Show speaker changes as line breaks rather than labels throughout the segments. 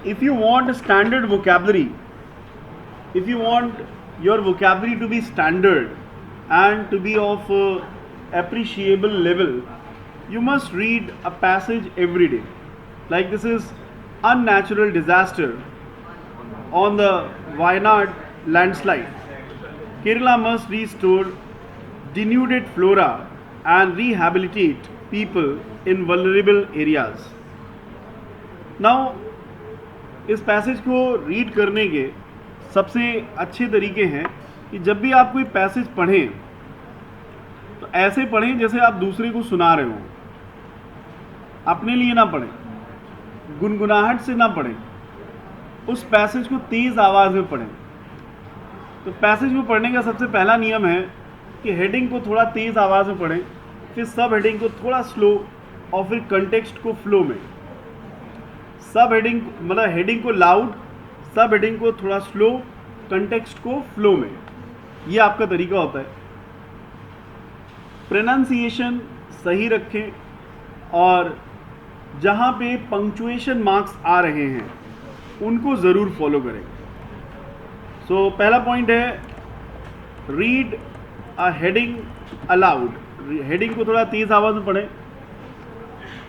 if you want a standard vocabulary, if you want your vocabulary to be standard and to be of appreciable level, you must read a passage every day. Like this is unnatural disaster on the Wayanad landslide. Kerala must restore denuded flora and rehabilitate people in vulnerable areas. Now, इस passage को read करने के सबसे अच्छे तरीके हैं कि जब भी आप कोई पैसेज पढ़ें तो ऐसे पढ़ें जैसे आप दूसरे को सुना रहे हो, अपने लिए ना पढ़ें, गुनगुनाहट से ना पढ़ें, उस पैसेज को तेज़ आवाज़ में पढ़ें। तो पैसेज को पढ़ने का सबसे पहला नियम है कि हेडिंग को थोड़ा तेज़ आवाज़ में पढ़ें, फिर सब हेडिंग को थोड़ा स्लो और फिर कंटेक्स्ट को फ्लो में। सब हेडिंग मतलब हेडिंग को लाउड, सब हेडिंग को थोड़ा स्लो, कंटेक्स्ट को फ्लो में। ये आपका तरीका होता है। प्रोनाउंसिएशन सही रखें और जहाँ पे पंक्चुएशन मार्क्स आ रहे हैं उनको ज़रूर फॉलो करें। सो पहला पॉइंट है read a heading allowed. Heading को थोड़ा तेज़ आवाज़ में पढ़ें,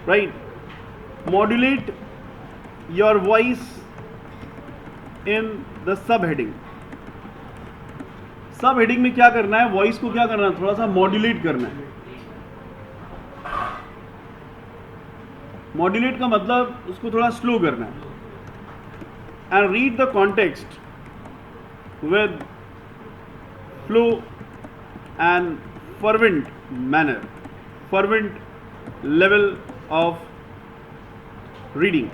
right. Modulate your voice in the sub heading. सब हेडिंग में क्या करना है, वॉइस को क्या करना है, थोड़ा सा मॉड्यूलेट करना है। मॉड्यूलेट का मतलब उसको थोड़ा स्लो करना है। And read the context with flow and fervent manner, fervent level of reading।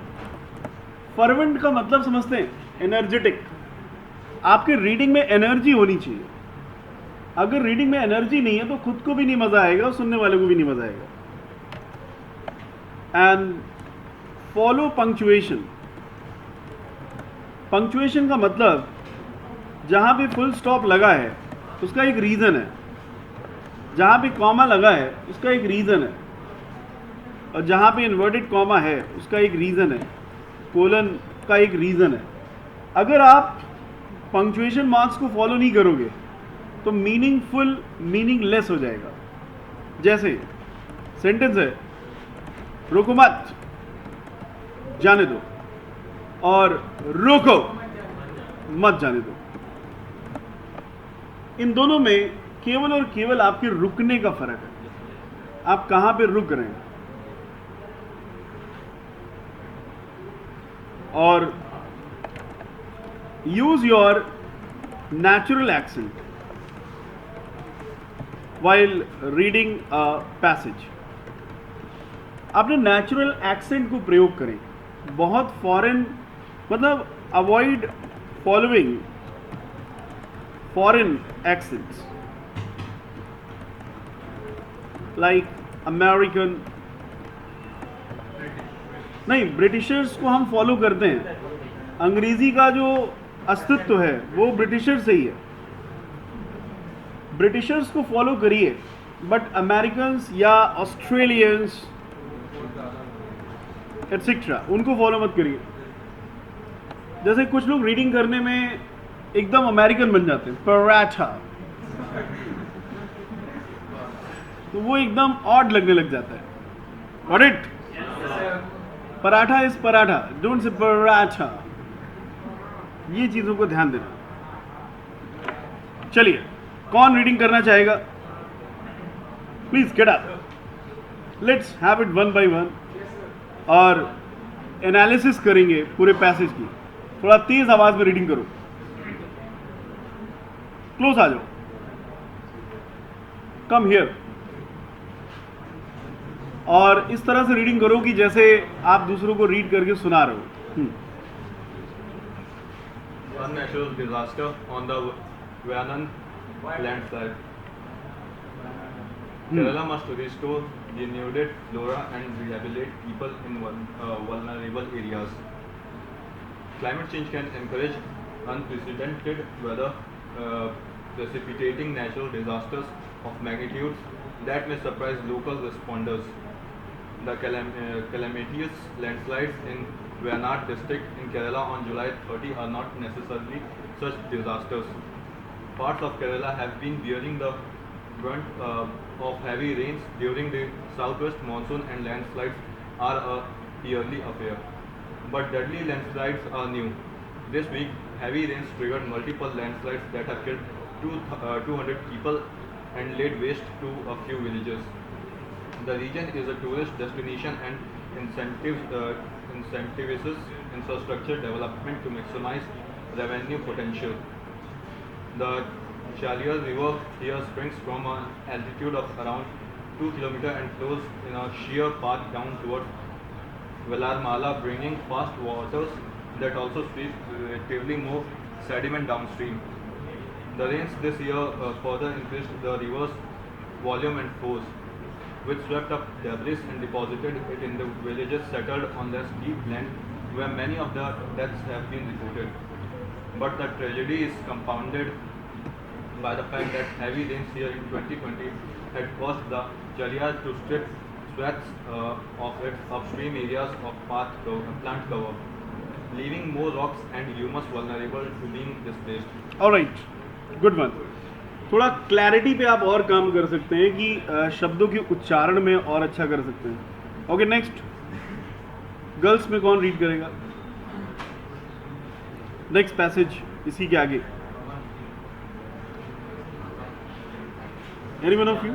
fervent का मतलब समझते हैं, एनर्जेटिक। आपके रीडिंग में एनर्जी होनी चाहिए। अगर रीडिंग में एनर्जी नहीं है तो खुद को भी नहीं मज़ा आएगा और सुनने वाले को भी नहीं मज़ा आएगा। And follow punctuation. पंक्चुएशन का मतलब जहाँ पे फुल स्टॉप लगा है उसका एक रीज़न है, जहाँ पे कॉमा लगा है उसका एक रीज़न है, और जहाँ पे इन्वर्टेड कॉमा है उसका एक रीज़न है, कोलन का एक रीज़न है। अगर आप पंक्चुएशन मार्क्स को फॉलो नहीं करोगे तो मीनिंगफुल मीनिंगलेस हो जाएगा। जैसे सेंटेंस है रोको मत, जाने दो, और रोको मत जाने दो। इन दोनों में केवल और केवल आपके रुकने का फर्क है, आप कहां पे रुक रहे हैं। और use your natural accent while reading a passage. अपने नेचुरल एक्सेंट को प्रयोग करें। बहुत फॉरेन मतलब avoid following foreign accents like American. नहीं, ब्रिटिशर्स को हम फॉलो करते हैं। अंग्रेजी का जो अस्तित्व है वो ब्रिटिशर्स से ही है। ब्रिटिशर्स को फॉलो करिए, बट अमेरिकन्स या ऑस्ट्रेलियंस एटसेट्रा उनको फॉलो मत करिए। जैसे कुछ लोग रीडिंग करने में एकदम अमेरिकन बन जाते हैं, पराठा, तो वो एकदम ऑड लगने लग जाता है। Got it? Paratha is paratha, don't say paratha. ये चीजों को ध्यान देना। चलिए, कौन रीडिंग करना चाहेगा? Please get up, let's have it one by one. और एनालिसिस करेंगे पूरे पैसेज की। थोड़ा तेज आवाज में रीडिंग करो, क्लोज आ जाओ, कम हियर। और इस तरह से रीडिंग करो कि जैसे आप दूसरों को रीड करके सुना रहे हो।
One natural disaster on the Wayanad landslide. Kerala must restore denuded flora and rehabilitate people in vulnerable areas. Climate change can encourage unprecedented weather, precipitating natural disasters of magnitudes that may surprise local responders. The calamitous landslides in Wayanad district in Kerala on July 30 are not necessarily such disasters. Parts of Kerala have been bearing the brunt of heavy rains during the southwest monsoon, and landslides are a yearly affair. But deadly landslides are new. This week, heavy rains triggered multiple landslides that have killed 200 people and laid waste to a few villages. The region is a tourist destination and incentivizes infrastructure development to maximize revenue potential. The Chalier River here springs from an altitude of around 2 km and flows in a sheer path down towards Velarmala, bringing fast waters that also sweep relatively more sediment downstream. The rains this year further increased the river's volume and force, which swept up debris and deposited it in the villages settled on the steep land where many of the deaths have been reported. But the tragedy is compounded by the fact that heavy rains here in 2020 had caused the Chaliar to strip swaths of its upstream areas of plant cover, leaving more rocks and humus vulnerable to being displaced.
Alright, good one. थोड़ा clarity पे आप और काम कर सकते हैं कि शब्दों के उच्चारण में और अच्छा कर सकते हैं. Okay, next. गर्ल्स में कौन रीड करेगा? नेक्स्ट पैसेज इसी के आगे. Anyone of you?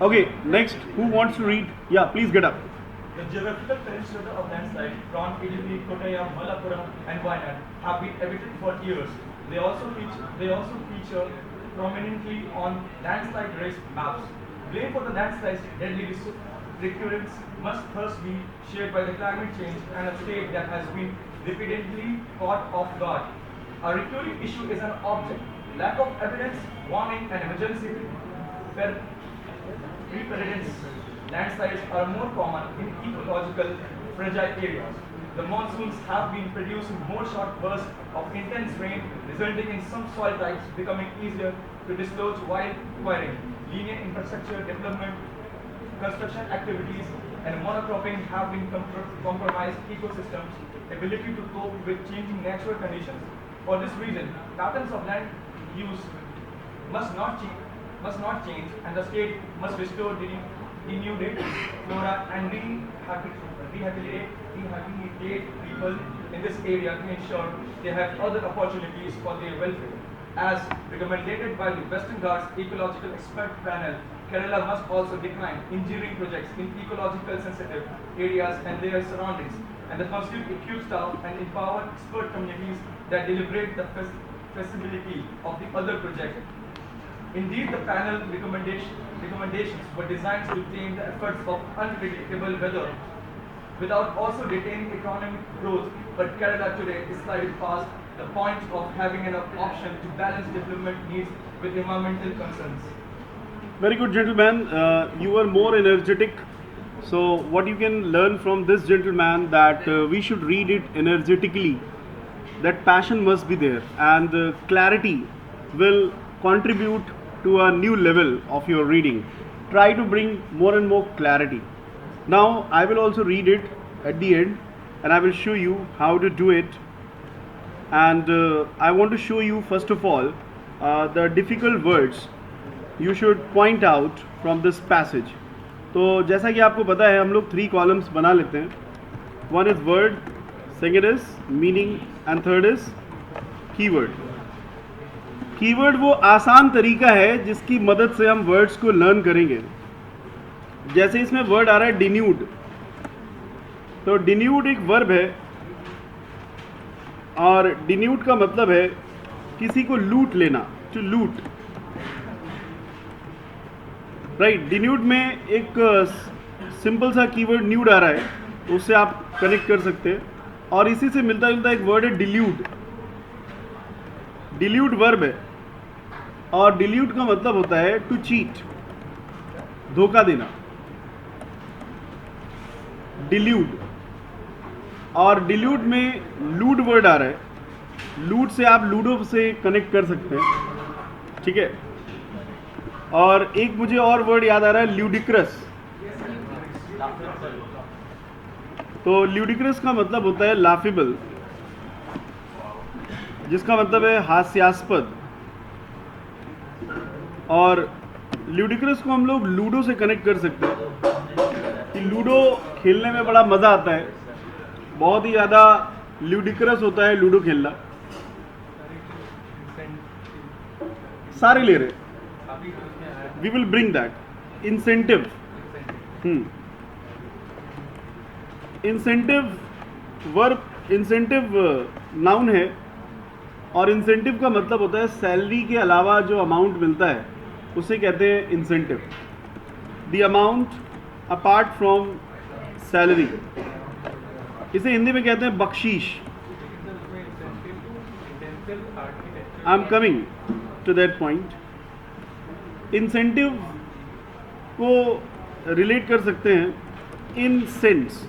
Okay, next, who wants to read? Yeah, please get up.
The geographical peninsula of landslide from Idili, Kottayam, Malappuram and Wayanad have been evident for years. They also feature prominently on landslide risk maps. Blame for the landslide's deadly recurrence must first be shared by the climate change and a state that has been repeatedly caught off guard. A recurring issue is an object. Lack of evidence, warning and emergency preparedness. Landslides are more common in ecological fragile areas. The monsoons have been producing more short bursts of intense rain, resulting in some soil types becoming easier to dislodge while requiring linear infrastructure development. Construction activities and monocropping have been compromised ecosystems' ability to cope with changing natural conditions. For this reason, patterns of land use must not change, and the state must restore denuded flora and rehabilitate people in this area to ensure they have other opportunities for their welfare. As recommended by the Western Ghats Ecological Expert Panel, Kerala must also decline engineering projects in ecologically sensitive areas and their surroundings, and constitute acute staff and empower expert communities that deliberate the feasibility of the other project. Indeed, the panel recommendations were designed to tame the efforts of unpredictable weather without also detaining economic growth, but Kerala today is sliding past the point of having an option to balance development needs with environmental concerns.
Very good, gentleman. You are more energetic. So what you can learn from this gentleman that we should read it energetically. That passion must be there, and clarity will contribute to a new level of your reading. Try to bring more and more clarity. Now I will also read it at the end, and I will show you how to do it. And I want to show you first of all the difficult words you should point out from this passage. तो जैसा कि आपको पता है, हम लोग 3 columns बना लेते हैं. One is word, second is meaning, and third is keyword. Keyword वो आसान तरीका है जिसकी मदद से हम वर्ड्स को लर्न करेंगे. जैसे इसमें वर्ड आ रहा है डिन्यूड, तो डिन्यूड एक वर्ब है, और डिन्यूड का मतलब है किसी को लूट लेना, टू लूट. राइट, डिन्यूड में एक सिंपल सा कीवर्ड न्यूड आ रहा है, उससे आप कनेक्ट कर सकते हैं. और इसी से मिलता जुलता एक वर्ड है डिल्यूट. डिल्यूट वर्ब है, और डिल्यूट का मतलब होता है टू चीट, धोखा देना. डिल्यूट, और डिल्यूट में लूड वर्ड आ रहा है, लूट से आप लूडो से कनेक्ट कर सकते हैं, ठीक है। और एक मुझे और वर्ड याद आ रहा है, ल्यूडिक्रस। तो ल्यूडिक्रस का मतलब होता है लाफेबल, जिसका मतलब है हास्यास्पद। और ल्यूडिक्रस को हम लोग लूडो से कनेक्ट कर सकते हैं कि लूडो खेलने में बड़ा मज़ा आता है, बहुत ही ज़्यादा ल्यूडिक्रस होता है लूडो खेलना। सारे ले रहे, we will bring that incentive. Incentive verb, incentive noun है, और इंसेंटिव का मतलब होता है सैलरी के अलावा जो अमाउंट मिलता है उसे कहते हैं incentive. The amount apart from salary, इसे हिंदी में कहते हैं बख्शीश। I am coming to that point. Incentive को रिलेट कर सकते हैं इन सेंट्स।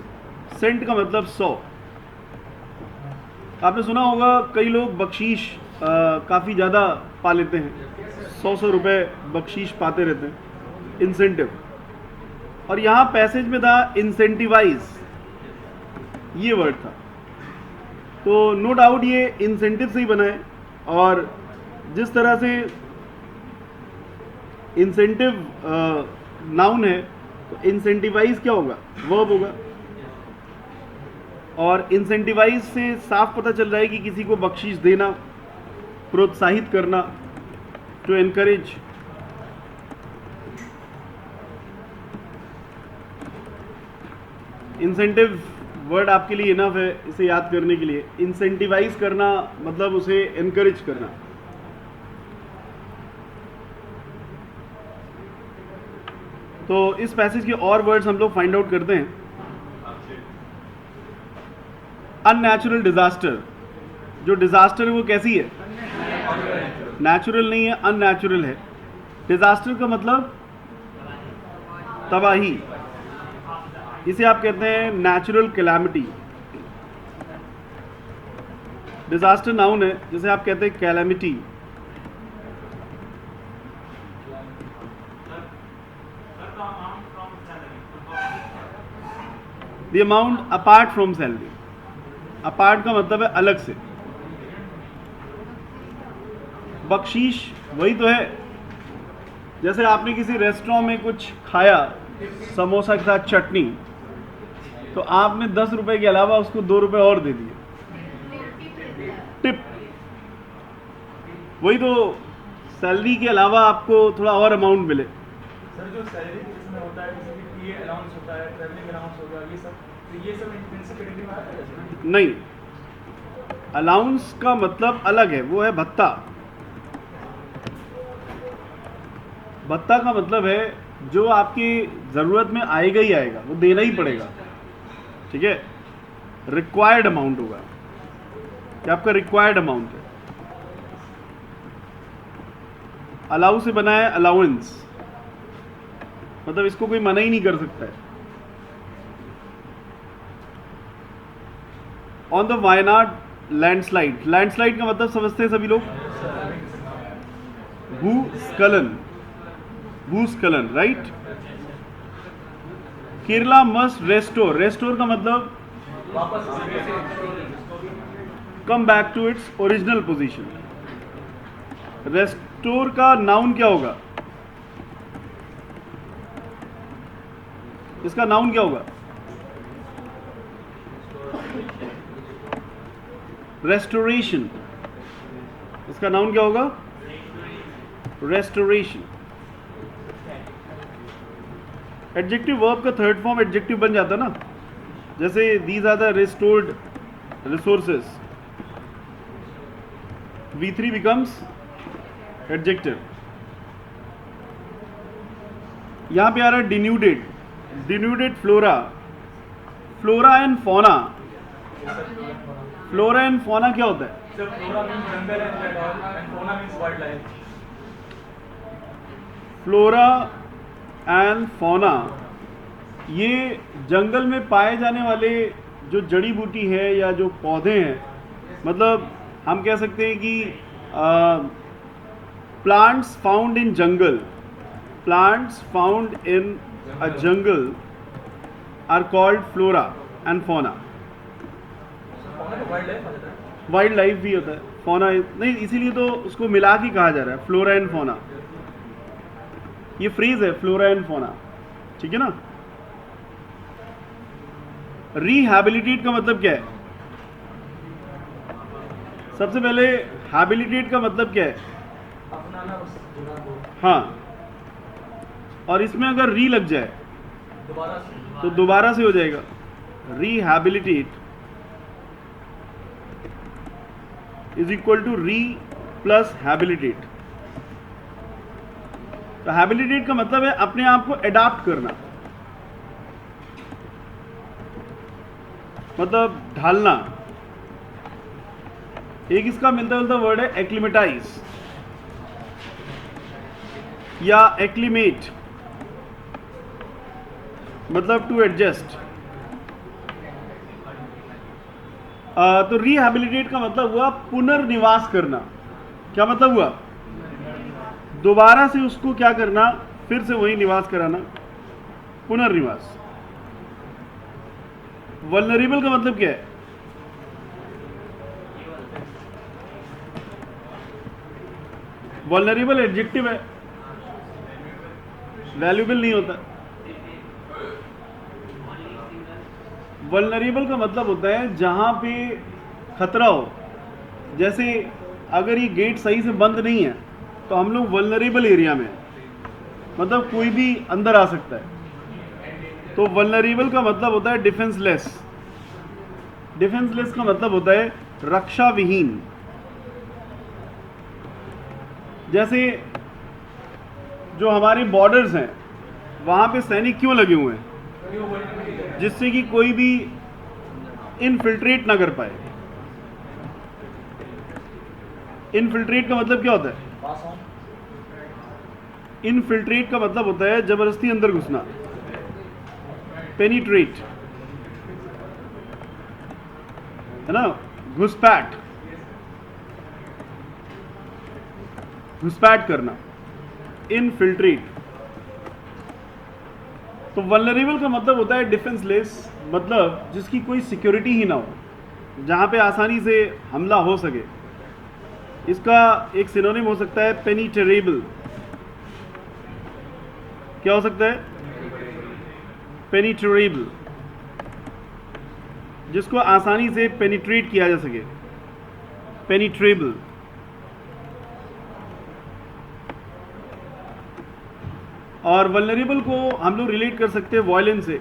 सेंट का मतलब 100। आपने सुना होगा कई लोग बख्शीश काफ़ी ज़्यादा पा लेते हैं, 100 रुपए बख्शीश पाते रहते हैं, इंसेंटिव। और यहाँ पैसेज में था इंसेंटिवाइज, ये वर्ड था। तो नो डाउट ये इंसेंटिव से ही बना है। और जिस तरह से इंसेंटिव नाउन है, तो इंसेंटिवाइज क्या होगा, वर्ब होगा। और इंसेंटिवाइज से साफ पता चल रहा है कि किसी को बख्शीश देना, प्रोत्साहित करना, टू एनकरेज। इंसेंटिव वर्ड आपके लिए इनफ है इसे याद करने के लिए। इंसेंटिवाइज करना मतलब उसे एनकरेज करना। तो इस पैसेज के और वर्ड्स हम लोग फाइंड आउट करते हैं। अननेचुरल डिजास्टर, जो डिजास्टर है वो कैसी है, नेचुरल नहीं है, अननेचुरल है। डिजास्टर का मतलब तबाही, इसे आप कहते हैं नेचुरल कैलामिटी। डिजास्टर नाउन है, जिसे आप कहते हैं calamity. The amount apart from salary, apart का मतलब है अलग से। बख्शीश वही तो है, जैसे आपने किसी रेस्टोरेंट में कुछ खाया समोसा के साथ चटनी, तो आपने 10 रुपए के अलावा उसको 2 रुपए और दे दिए, टिप। वही तो सैलरी के अलावा आपको थोड़ा और अमाउंट मिले।
सर जो सैलरी इसमें होता है, जैसे कि पीए अलाउंस होता है, ट्रैवलिंग अलाउंस होगा, ये सब, तो ये सब इनसे कैटेगरी में आता है?
नहीं, अलाउंस का मतलब अलग है, वो है भत्ता। भत्ता का मतलब है जो आपकी ज़रूरत में आएगा ही आएगा, वो देना ही पड़ेगा, ठीक है। रिक्वायर्ड अमाउंट होगा, कि आपका रिक्वायर्ड अमाउंट है। अलाउ से बना है अलाउंस, मतलब इसको कोई मना ही नहीं कर सकता है। On the Wayanad landslide, landslide का मतलब समझते हैं सभी लोग, भूस्खलन, भूस्खलन, राइट। केरला मस्ट रेस्टोर, रेस्टोर का मतलब come back to its original position. Restore का नाउन क्या होगा, इसका नाउन क्या होगा, रेस्टोरेशन। इसका नाउन क्या होगा, रेस्टोरेशन। एडजेक्टिव वर्ब का थर्ड फॉर्म एडजेक्टिव बन जाता ना, जैसे these are the restored resources, V3 becomes adjective. यहां पे आ रहा है denuded, denuded flora, flora and fauna. Flora and fauna क्या होता है,
Sir, flora means jungle and fauna means wildlife.
Flora and fauna ये जंगल में पाए जाने वाले जो जड़ी बूटी है या जो पौधे हैं, मतलब हम कह सकते हैं कि plants found in jungle, plants found in a jungle are called flora and fauna. Wild life भी होता है, फौना नहीं, इसीलिए तो उसको मिला के कहा जा रहा है फ्लोरा एंड फौना। ये फ्रेज है फ्लोरा एंड फौना, ठीक है ना। रिहैबिलिटेट का मतलब क्या है? सबसे पहले हैबिलिटेट का मतलब क्या है? हाँ, और इसमें अगर री लग जाए तो दोबारा से हो जाएगा। Rehabilitate is equal to re plus habilitate. तो हैबिलिटेट का मतलब है अपने आप को अडॉप्ट करना, मतलब ढालना। एक इसका मिलता जुलता वर्ड है एक्लिमेटाइज या एक्लिमेट, मतलब टू एडजस्ट। तो रिहैबिलिटेट का मतलब हुआ पुनर्निवास करना। क्या मतलब हुआ? दोबारा से उसको क्या करना, फिर से वही निवास कराना, पुनर्निवास। वल्नरेबल का मतलब क्या है? वल्नरेबल एडजेक्टिव है, वैल्यूबल नहीं होता। वल्नरेबल का मतलब होता है जहां पे खतरा हो। जैसे अगर ये गेट सही से बंद नहीं है तो हम लोग वल्नरेबल एरिया में, मतलब कोई भी अंदर आ सकता है। तो वल्नरेबल का मतलब होता है डिफेंसलेस। डिफेंसलेस का मतलब होता है रक्षा विहीन। जैसे जो हमारे बॉर्डर्स हैं वहां पे सैनिक क्यों लगे हुए हैं? जिससे कि कोई भी इनफिल्ट्रेट ना कर पाए। इनफिल्ट्रेट का मतलब क्या होता है? इनफिल्ट्रेट का मतलब होता है जबरदस्ती अंदर घुसना, पेनिट्रेट, है ना, घुसपैठ, घुसपैठ करना, इनफिल्ट्रेट। तो वल्नरेबल का मतलब होता है डिफेंसलेस, मतलब जिसकी कोई सिक्योरिटी ही ना हो, जहां पे आसानी से हमला हो सके। इसका एक सिनोनिम हो सकता है पेनिट्रेबल। क्या हो सकता है? पेनिट्रेबल, जिसको आसानी से पेनिट्रेट किया जा सके, पेनिट्रेबल। और वल्नरेबल को हम लोग रिलेट कर सकते हैं वायलेंस से।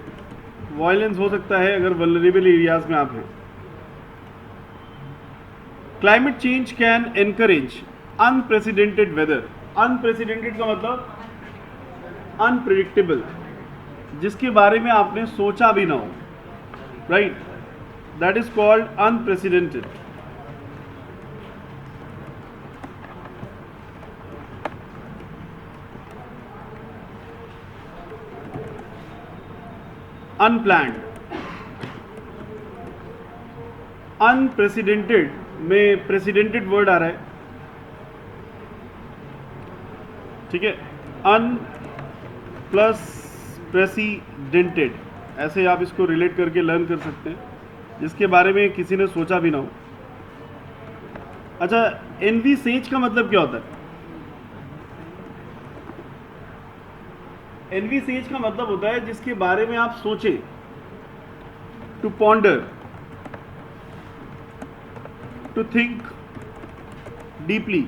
वायलेंस हो सकता है अगर वल्नरेबल एरियाज में आप हैं। Climate change can encourage unprecedented weather. Unprecedented का मतलब अनप्रिडिक्टेबल, जिसके बारे में आपने सोचा भी ना हो, right? That is called unprecedented. Unplanned, unprecedented में प्रेसिडेंटेड वर्ड आ रहा है, ठीक है। अन प्लस प्रेसिडेंटेड, ऐसे आप इसको रिलेट करके लर्न कर सकते हैं, जिसके बारे में किसी ने सोचा भी ना हो। अच्छा, एनवीसेज का मतलब क्या होता है? एनवीसेज का मतलब होता है जिसके बारे में आप सोचें, to ponder, to think deeply,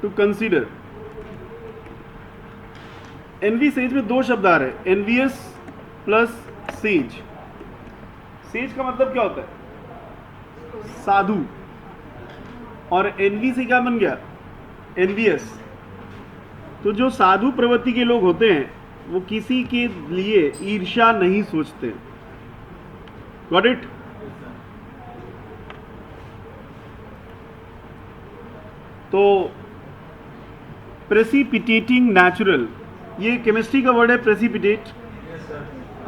to consider. Envisage में दो शब्द आ रहे हैं, एनवियस प्लस सेज। सेज का मतलब क्या होता है? साधु। और एनवी से क्या बन गया? एनवियस। तो जो साधु प्रवृत्ति के लोग होते हैं वो किसी के लिए ईर्ष्या नहीं सोचते। Got it? तो प्रेसिपिटेटिंग नेचुरल, ये केमिस्ट्री का वर्ड है प्रेसिपिटेट।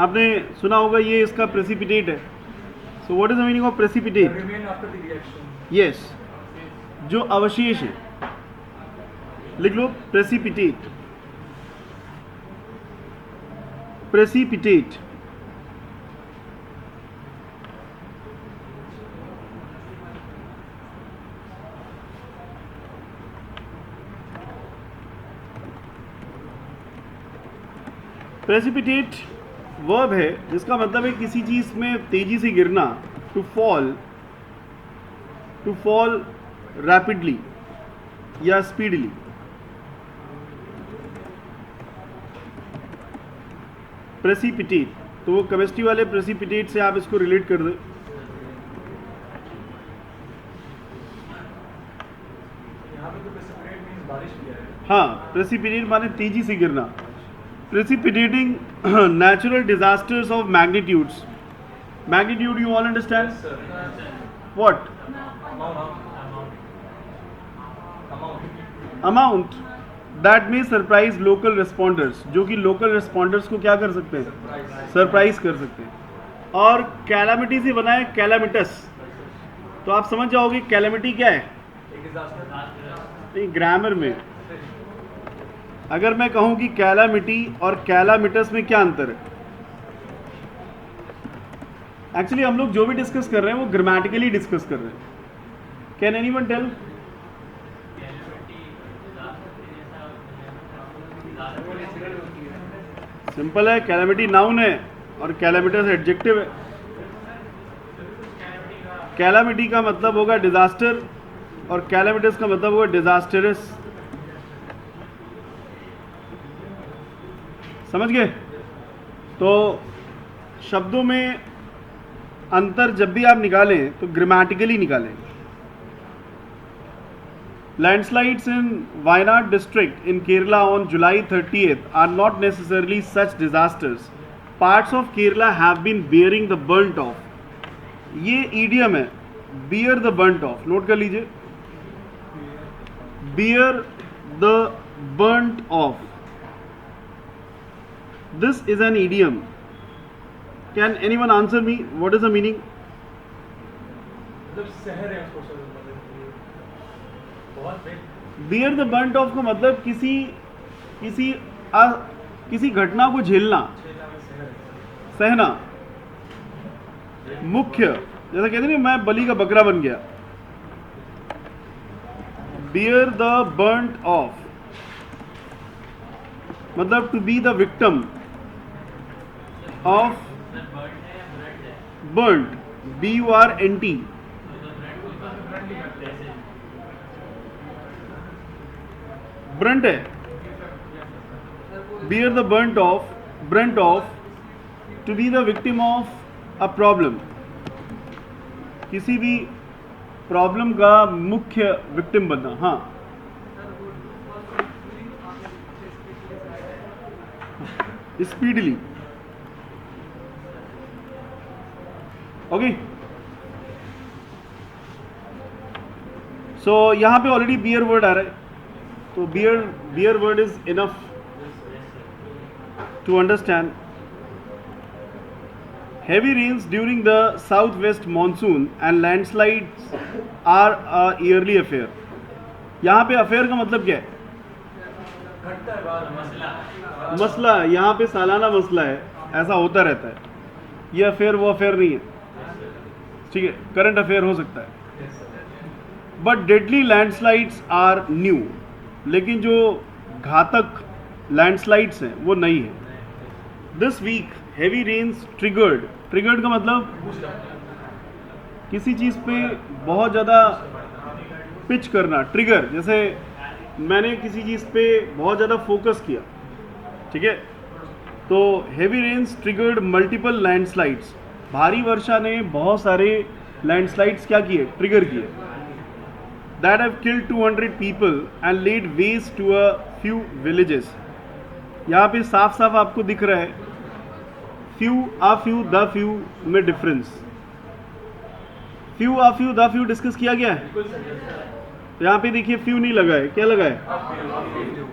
आपने सुना होगा, ये इसका प्रेसिपिटेट है। So what is the meaning of precipitate?
remain after the reaction.
Yes, जो अवशेष है, लिख लो प्रेसिपिटेट। प्रेसिपिटेट प्रेसिपिटेट वर्ब है जिसका मतलब है किसी चीज में तेजी से गिरना, टू फॉल रैपिडली या स्पीडली। प्रेसिपिटेट, तो वो केमिस्ट्री वाले प्रेसिपिटेट से आप इसको रिलेट कर दो।
यहाँ पे तो precipitate means बारिश भी है।
हाँ, प्रेसिपिटेट माने तेजी से गिरना। Precipitating natural disasters of magnitudes. Magnitude you all understand?
Yes, sir.
What? Amount that may surprise local responders, जो कि local responders को क्या कर सकते हैं? सरप्राइज कर सकते हैं। और कैलामिटी से बना है कैलामिटस, तो आप समझ जाओगे कैलामिटी क्या है।
एक disaster.
नहीं, ग्रामर में अगर मैं कहूं कि कैलामिटी और कैलामिटस में क्या अंतर है, एक्चुअली हम लोग जो भी डिस्कस कर रहे हैं वो ग्रामेटिकली डिस्कस कर रहे हैं। Can anyone tell? सिंपल है, कैलामिटी नाउन है और कैलामिटस एडजेक्टिव है। कैलामिटी का मतलब होगा डिजास्टर और कैलामिटस का मतलब होगा डिजास्टरस। समझ गए? तो शब्दों में अंतर जब भी आप निकालें तो ग्रामेटिकली निकालें। Landslides in Wayanad district in Kerala on July 30th are not necessarily such disasters. Parts of Kerala have been bearing the burnt of. ये ईडियम है, बियर द बर्न्ट ऑफ, नोट कर लीजिए, bear the burnt of. This is an idiom. Can anyone answer me? What is the meaning?
मतलब शहर है उसको sir, मतलब बहुत big.
Bear the burnt of का मतलब किसी घटना को झेलना, सहना। मुख्य, जैसा कहते हैं मैं बलि का बकरा बन गया। Bear the burnt of मतलब to be the victim of burnt, BURNT। Brunt है, bear the burnt of, to be the victim of a problem, किसी भी प्रॉब्लम का मुख्य विक्टिम बनना। हाँ, स्पीडली। ओके, सो यहां पे ऑलरेडी बियर वर्ड आ रहा है, तो bear word is enough to understand. Heavy rains during the south west monsoon and landslides are a yearly affair. यहां पे अफेयर का मतलब क्या है? मसला, यहाँ पे सालाना मसला है, ऐसा होता रहता है। ये अफेयर वो अफेयर नहीं है, ठीक है, करंट अफेयर हो सकता है। But deadly landslides are new, लेकिन जो घातक लैंडस्लाइड्स हैं वो नई है। This week heavy rains triggered का मतलब किसी चीज़ पे बहुत ज़्यादा पिच करना, ट्रिगर। जैसे मैंने किसी चीज़ पे बहुत ज़्यादा फोकस किया, ठीक है, तो heavy rains triggered multiple landslides. भारी वर्षा ने बहुत सारे लैंडस्लाइड्स क्या किए? ट्रिगर किए। That have killed 200 people and laid waste to a few villages. यहाँ पे साफ साफ आपको दिख रहा है few, a few, the few में difference. Few, a few, the few discuss किया गया है। तो यहाँ पे देखिए फ्यू नहीं लगा है, क्या लगा है?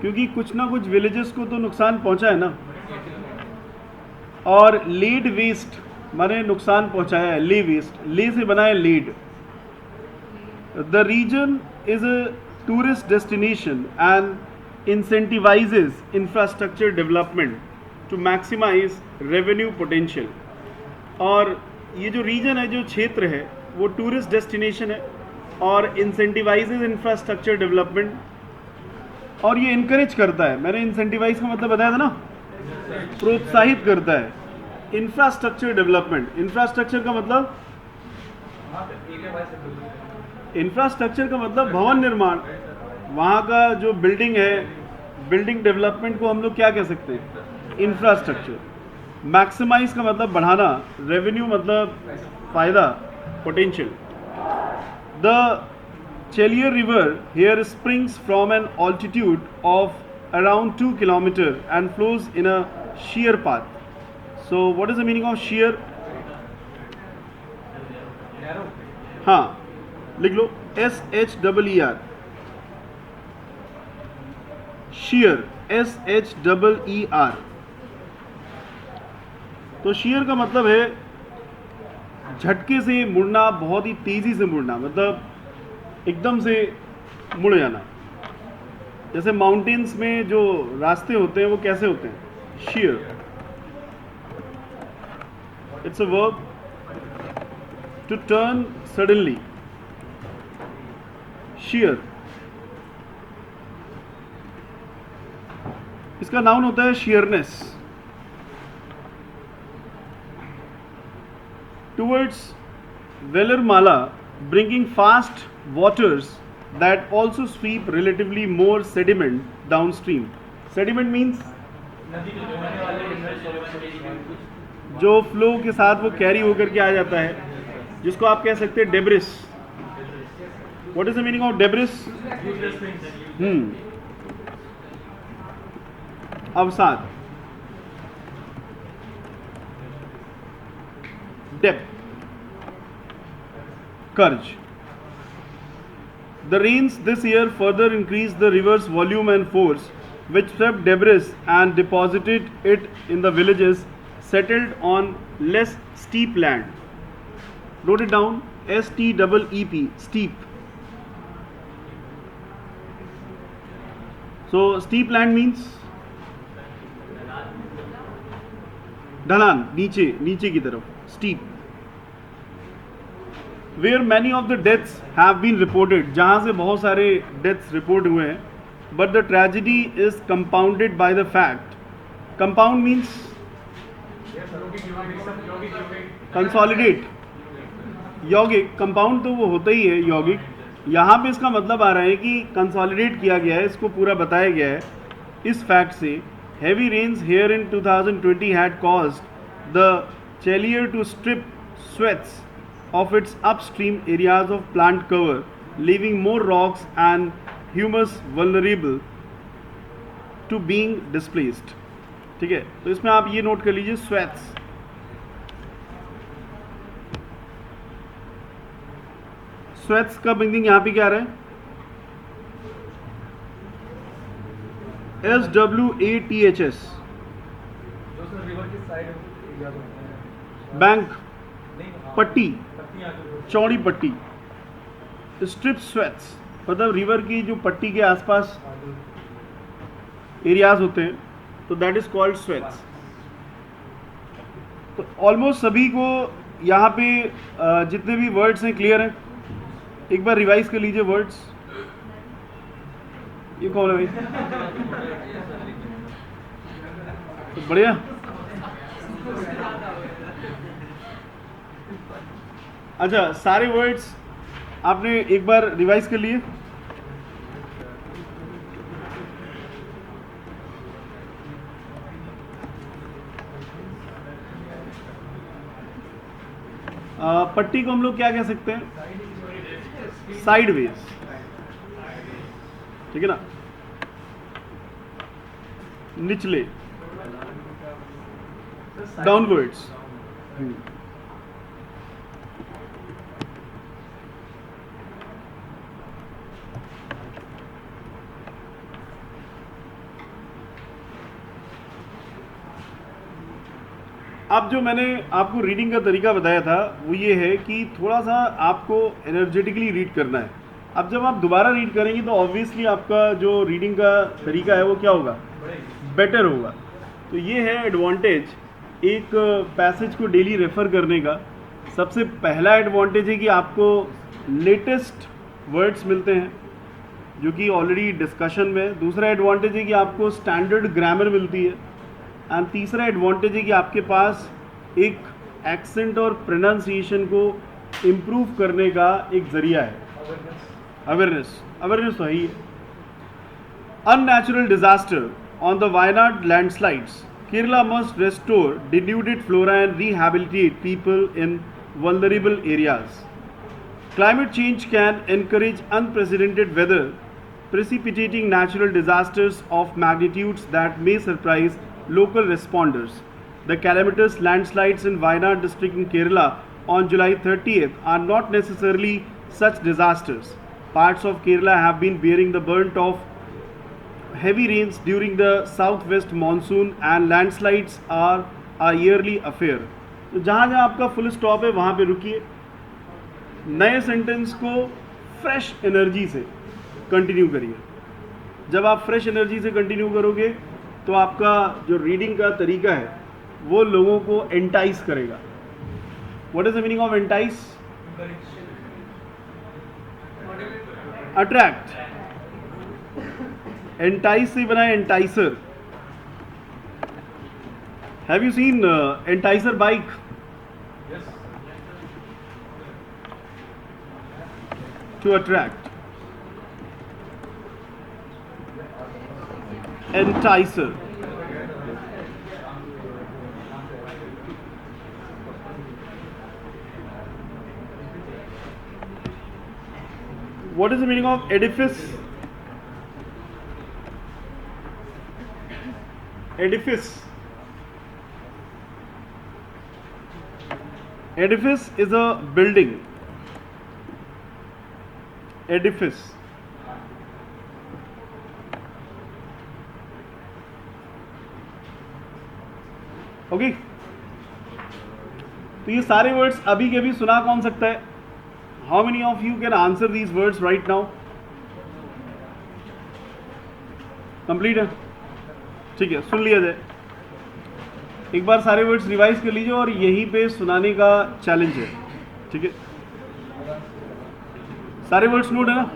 क्योंकि कुछ ना कुछ विलेजेस को तो नुकसान पहुंचा है ना। और लेड वेस्ट माने नुकसान पहुंचाया है, लीव ईस्ट, ले से बना है lead. The region is a tourist destination and incentivises infrastructure development to maximise revenue potential. और ये जो रीजन है, जो क्षेत्र है, वो टूरिस्ट डेस्टिनेशन है और इंसेंटिवाइजेज इंफ्रास्ट्रक्चर डेवलपमेंट, और ये इनकरेज करता है, मैंने इंसेंटिवाइज का मतलब बताया था ना, प्रोत्साहित करता है इंफ्रास्ट्रक्चर डेवलपमेंट। इंफ्रास्ट्रक्चर का मतलब, इंफ्रास्ट्रक्चर का मतलब भवन निर्माण, वहाँ का जो बिल्डिंग है, बिल्डिंग डेवलपमेंट को हम लोग क्या कह सकते हैं, इंफ्रास्ट्रक्चर। मैक्सिमाइज का मतलब बढ़ाना, रेवेन्यू मतलब फायदा, potential. The Chaliyar river here springs from an altitude of around 2 km and flows in a sheer path. So what is the meaning of sheer? हाँ, लिख लो SHEER, sheer, SHEER। तो sheer का मतलब है झटके से मुड़ना, बहुत ही तेजी से मुड़ना, मतलब एकदम से मुड़ जाना। जैसे माउंटेन्स में जो रास्ते होते हैं वो कैसे होते हैं, sheer। It's a verb to turn suddenly, sheer। इसका नाउन होता है sheerness। Towards Vellarimala bringing fast waters that also sweep relatively more sediment downstream. Sediment means जो फ्लो के साथ वो कैरी होकर के आ जाता है, जिसको आप कह सकते हैं debris. What is the meaning of debris? अवसाद, डेप, कर्ज। The rains this year further increased the river's volume and force, which swept debris and deposited it in the villages settled on less steep land. Note it down, STEEP, steep. So steep land means ढलान, नीचे, नीचे की तरफ, steep. Where many of the deaths have been reported, जहाँ से बहुत सारे deaths report हुए हैं, but the tragedy is compounded by the fact, compound means consolidate, यौगिक, compound तो वो होता ही है यौगिक, यहाँ पे इसका मतलब आ रहा है कि consolidate किया गया है, इसको पूरा बताया गया है इस fact से। Heavy rains here in 2020 had caused the Chalier to strip swathes of its upstream areas of plant cover, leaving more rocks and humus vulnerable to being displaced. ठीक है, तो इसमें आप ये नोट कर लीजिए, swathes। swathes का मीनिंग यहाँ पे क्या आ रहा है, SWATHS, बैंक, पट्टी, चौड़ी पट्टी। स्ट्रिप स्वेट्स मतलब रिवर की जो पट्टी के आसपास एरियाज होते हैं, तो दैट इज कॉल्ड स्वेट्स। तो ऑलमोस्ट सभी को यहाँ पे जितने भी वर्ड्स हैं क्लियर हैं? एक बार रिवाइज कर लीजिए वर्ड्स। ये कौन है भाई? तो बढ़िया। अच्छा, सारे वर्ड्स आपने एक बार रिवाइज कर लिए? पट्टी को हम लोग क्या कह सकते हैं? साइडवेज, ठीक है ना, निचले, डाउनवर्ड्स। अब जो मैंने आपको रीडिंग का तरीका बताया था वो ये है कि थोड़ा सा आपको एनर्जेटिकली रीड करना है। अब जब आप दोबारा रीड करेंगे तो ऑब्वियसली आपका जो रीडिंग का तरीका है वो क्या होगा, बेटर होगा। तो ये है एडवांटेज एक पैसेज को डेली रेफ़र करने का। सबसे पहला एडवांटेज है कि आपको लेटेस्ट वर्ड्स मिलते हैं जो कि ऑलरेडी डिस्कशन में है। दूसरा एडवांटेज है कि आपको स्टैंडर्ड ग्रामर मिलती है। एंड तीसरा एडवांटेज है कि आपके पास एक एक्सेंट और प्रोनाउंसिएशन को इम्प्रूव करने का एक ज़रिया है। अवेयरनेस तो है ही है। Unnatural disaster on the Wayanad landslides. Kerala must restore denuded flora and rehabilitate people in vulnerable areas. Climate change can encourage unprecedented weather, precipitating natural disasters of magnitudes that may surprise local responders. The calamitous landslides in Wayanad district in Kerala on July 30th are not necessarily such disasters. Parts of Kerala have been bearing the brunt of heavy rains during the southwest monsoon and landslides are a yearly affair. तो जहाँ जहाँ आपका full stop है वहाँ पे रुकिए, नए sentence को फ्रेश एनर्जी से कंटिन्यू करिए। जब आप फ्रेश एनर्जी से कंटिन्यू करोगे तो आपका जो रीडिंग का तरीका है वो लोगों को एंटाइस करेगा। What is the meaning of entice? Attract. Entice से बना है enticer. Have you seen Enticer bike? To attract. Enticer. What is the meaning of edifice? Edifice. Edifice is a building. Edifice. Okay तो ये सारे words अभी के अभी सुना कौन सकता है? How many of you can answer these words right now? Complete है? ठीक है, सुन लिया जाए। एक बार सारे वर्ड्स रिवाइज कर लीजिए और यहीं पे सुनाने का चैलेंज है। ठीक है, सारे वर्ड्स नोट है ना?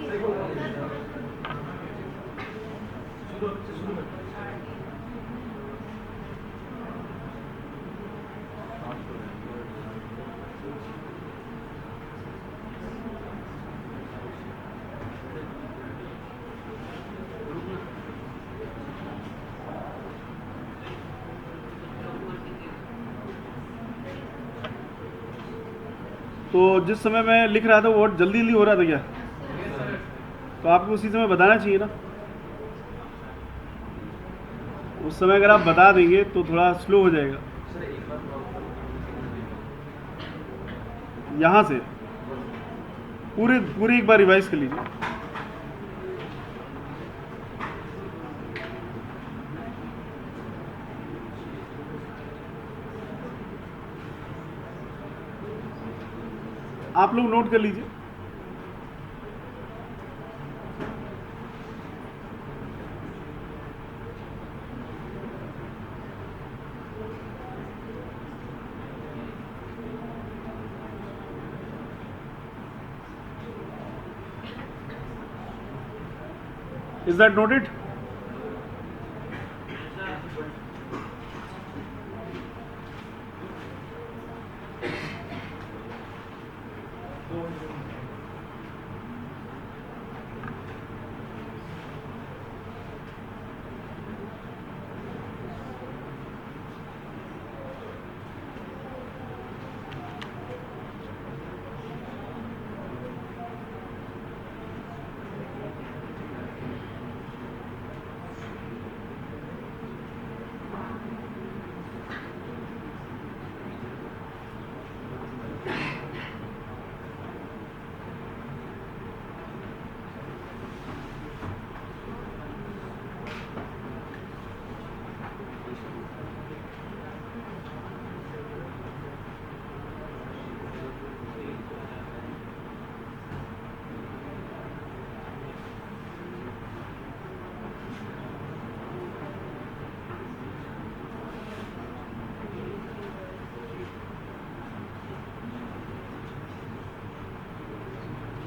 तो जिस समय मैं लिख रहा था वो जल्दी जल्दी हो रहा था क्या? तो आपको उसी समय बताना चाहिए ना। उस समय अगर आप बता देंगे तो थोड़ा स्लो हो जाएगा। यहाँ से पूरे एक बार रिवाइज कर लीजिए। आप लोग नोट कर लीजिए। Is that noted?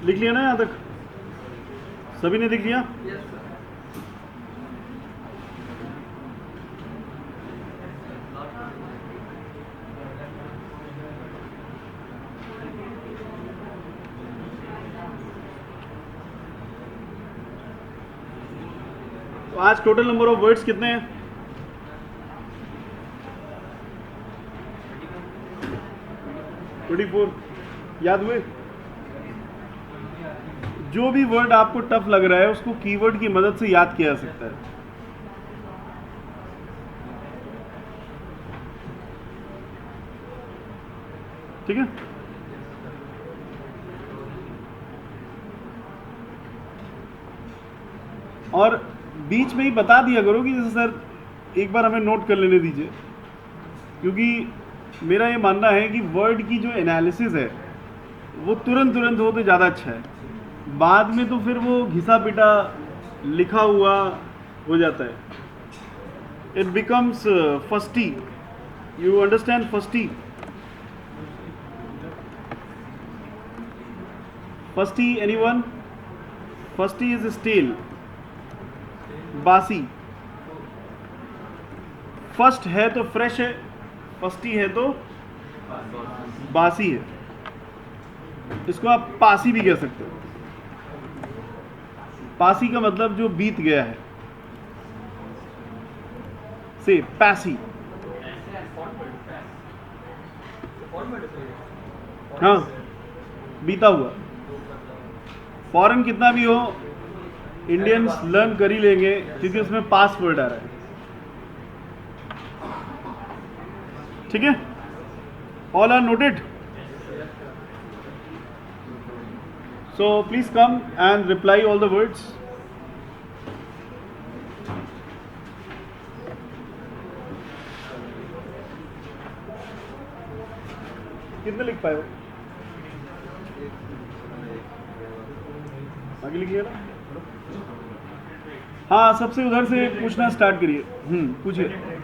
लिख लिया ना यहाँ तक? सभी ने लिख लिया? तो आज टोटल नंबर ऑफ वर्ड्स कितने हैं? 24 याद हुए? जो भी वर्ड आपको टफ लग रहा है उसको कीवर्ड की मदद से याद किया जा सकता है। ठीक है? और बीच में ही बता दिया करो कि जैसे सर एक बार हमें नोट कर लेने दीजिए, क्योंकि मेरा ये मानना है कि वर्ड की जो एनालिसिस है वो तुरंत हो तो ज़्यादा अच्छा है। बाद में तो फिर वो घिसा पिटा लिखा हुआ हो जाता है। It becomes fusty. You understand fusty? Fusty anyone? Fusty is stale, बासी। फर्स्ट है तो फ्रेश है, फस्टी है तो बासी है। इसको आप पासी भी कह सकते हो। पासी का मतलब जो बीत गया है, से पैसी। हाँ, बीता हुआ। फॉरेन कितना भी हो, इंडियंस लर्न कर ही लेंगे क्योंकि उसमें पास वर्ड आ रहा है। ठीक है? All are noted? So please come and reply all the words. कितने लिख पाए हो? आगे लिखिए ना। हाँ, सबसे उधर से पूछना स्टार्ट करिए। पूछिए।